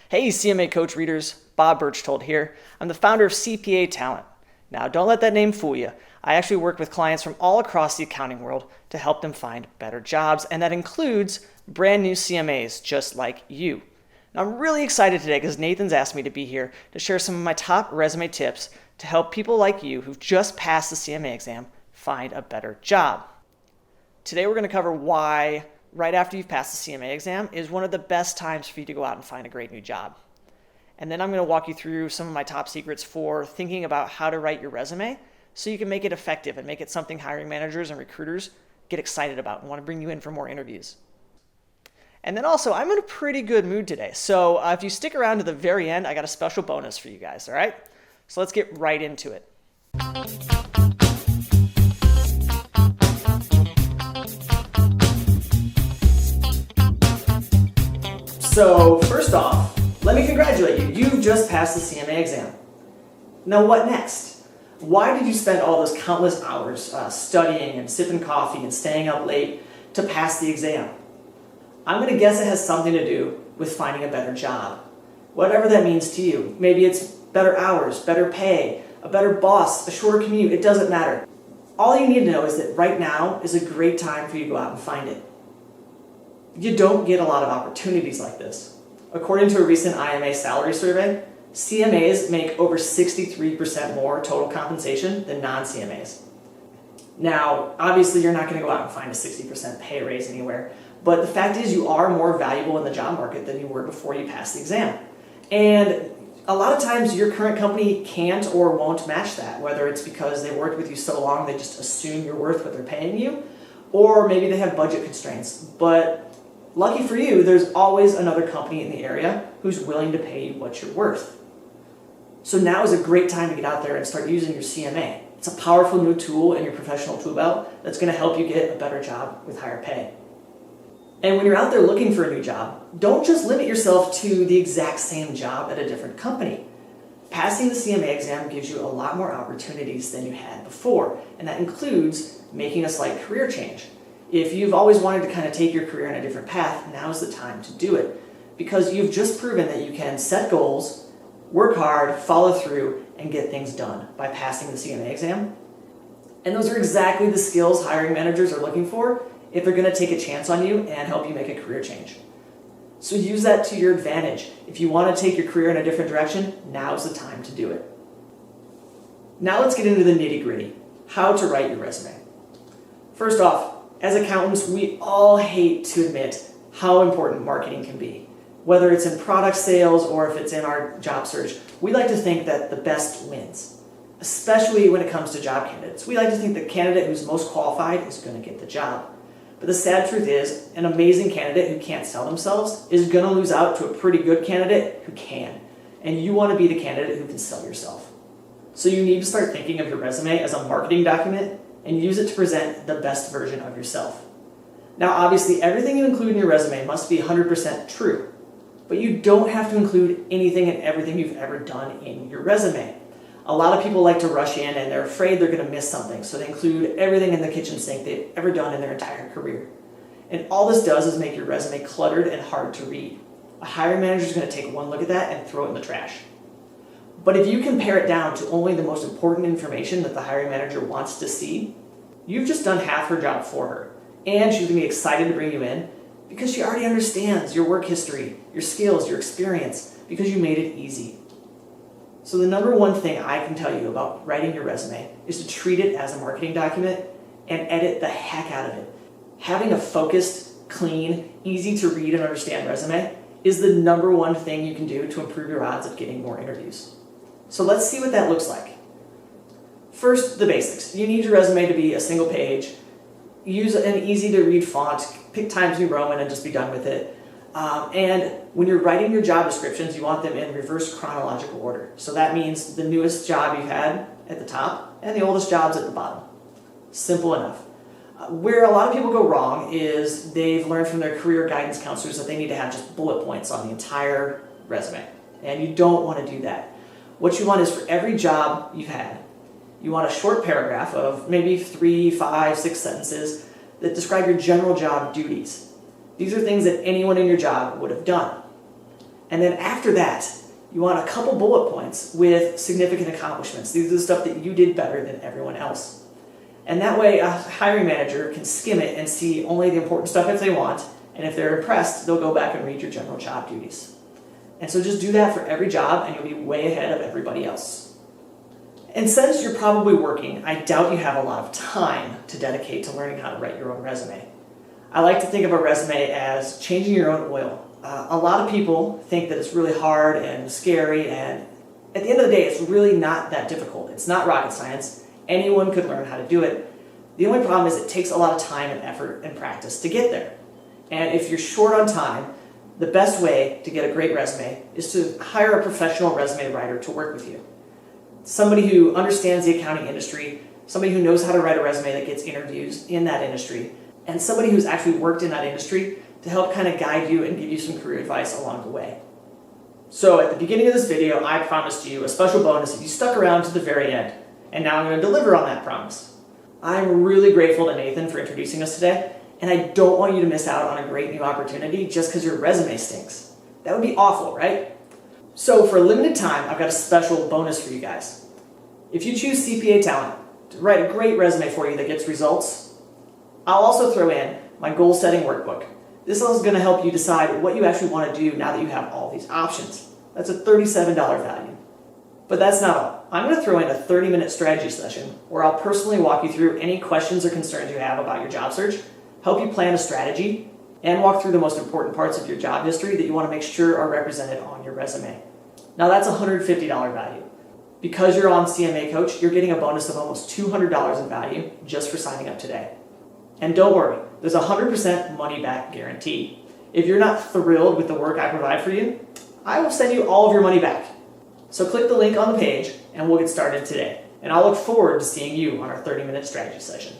Hey, CMA Coach readers, Bob Birchtold here. I'm the founder of CPA Talent. Now, don't let that name fool you. I actually work with clients from all across the accounting world to help them find better jobs, and that includes brand new CMAs just like you. Now, I'm really excited today because Nathan's asked me to be here to share some of my top resume tips to help people like you who've just passed the CMA exam find a better job. Today, we're going to cover why right after you've passed the CMA exam is one of the best times for you to go out and find a great new job. And then I'm going to walk you through some of my top secrets for thinking about how to write your resume so you can make it effective and make it something hiring managers and recruiters get excited about and want to bring you in for more interviews. And then also, I'm in a pretty good mood today. So if you stick around to the very end, I got a special bonus for you guys, all right? So let's get right into it. So first off, let me congratulate you. You've just passed the CMA exam. Now what next? Why did you spend all those countless hours studying and sipping coffee and staying up late to pass the exam? I'm going to guess it has something to do with finding a better job. Whatever that means to you. Maybe it's better hours, better pay, a better boss, a shorter commute. It doesn't matter. All you need to know is that right now is a great time for you to go out and find it. You don't get a lot of opportunities like this. According to a recent IMA salary survey, CMAs make over 63% more total compensation than non-CMAs. Now, obviously you're not going to go out and find a 60% pay raise anywhere, but the fact is you are more valuable in the job market than you were before you passed the exam. And a lot of times your current company can't or won't match that, whether it's because they worked with you so long they just assume you're worth what they're paying you, or maybe they have budget constraints. But lucky for you, there's always another company in the area who's willing to pay you what you're worth. So now is a great time to get out there and start using your CMA. It's a powerful new tool in your professional tool belt that's going to help you get a better job with higher pay. And when you're out there looking for a new job, don't just limit yourself to the exact same job at a different company. Passing the CMA exam gives you a lot more opportunities than you had before, and that includes making a slight career change. If you've always wanted to kind of take your career in a different path, now's the time to do it, because you've just proven that you can set goals, work hard, follow through, and get things done by passing the CMA exam. And those are exactly the skills hiring managers are looking for if they're going to take a chance on you and help you make a career change. So use that to your advantage. If you want to take your career in a different direction, now's the time to do it. Now let's get into the nitty-gritty, how to write your resume. First off, as accountants, we all hate to admit how important marketing can be. Whether it's in product sales or if it's in our job search, we like to think that the best wins, especially when it comes to job candidates. We like to think the candidate who's most qualified is going to get the job. But the sad truth is, an amazing candidate who can't sell themselves is going to lose out to a pretty good candidate who can. And you want to be the candidate who can sell yourself. So you need to start thinking of your resume as a marketing document and use it to present the best version of yourself. Now, obviously, everything you include in your resume must be 100% true, but you don't have to include anything and everything you've ever done in your resume. A lot of people like to rush in and they're afraid they're going to miss something, so they include everything in the kitchen sink they've ever done in their entire career. And all this does is make your resume cluttered and hard to read. A hiring manager is going to take one look at that and throw it in the trash. But if you can pare it down to only the most important information that the hiring manager wants to see, you've just done half her job for her. And she's going to be excited to bring you in because she already understands your work history, your skills, your experience, because you made it easy. So the number one thing I can tell you about writing your resume is to treat it as a marketing document and edit the heck out of it. Having a focused, clean, easy to read and understand resume is the number one thing you can do to improve your odds of getting more interviews. So let's see what that looks like. First, the basics. You need your resume to be a single page. Use an easy to read font, pick Times New Roman and just be done with it. And when you're writing your job descriptions, you want them in reverse chronological order. So that means the newest job you've had at the top and the oldest jobs at the bottom. Simple enough. Where a lot of people go wrong is they've learned from their career guidance counselors that they need to have just bullet points on the entire resume. And you don't want to do that. What you want is for every job you've had, you want a short paragraph of maybe 3, 5, 6 sentences that describe your general job duties. These are things that anyone in your job would have done. And then after that, you want a couple bullet points with significant accomplishments. These are the stuff that you did better than everyone else. And that way, a hiring manager can skim it and see only the important stuff if they want, and if they're impressed, they'll go back and read your general job duties. And so just do that for every job, and you'll be way ahead of everybody else. And since you're probably working, I doubt you have a lot of time to dedicate to learning how to write your own resume. I like to think of a resume as changing your own oil. A lot of people think that it's really hard and scary, and at the end of the day, it's really not that difficult. It's not rocket science. Anyone could learn how to do it. The only problem is it takes a lot of time and effort and practice to get there. And if you're short on time, the best way to get a great resume is to hire a professional resume writer to work with you. Somebody who understands the accounting industry, somebody who knows how to write a resume that gets interviews in that industry, and somebody who's actually worked in that industry to help kind of guide you and give you some career advice along the way. So at the beginning of this video, I promised you a special bonus if you stuck around to the very end. And now I'm going to deliver on that promise. I'm really grateful to Nathan for introducing us today, and I don't want you to miss out on a great new opportunity just because your resume stinks. That would be awful, right? So for a limited time, I've got a special bonus for you guys. If you choose CPA Talent to write a great resume for you that gets results, I'll also throw in my goal-setting workbook. This is going to help you decide what you actually want to do now that you have all these options. That's a $37 value. But that's not all. I'm going to throw in a 30-minute strategy session where I'll personally walk you through any questions or concerns you have about your job search, help you plan a strategy, and walk through the most important parts of your job history that you want to make sure are represented on your resume. Now that's a $150 value. Because you're on CMA Coach, you're getting a bonus of almost $200 in value just for signing up today. And don't worry, there's a 100% money-back guarantee. If you're not thrilled with the work I provide for you, I will send you all of your money back. So click the link on the page and we'll get started today. And I'll look forward to seeing you on our 30-minute strategy session.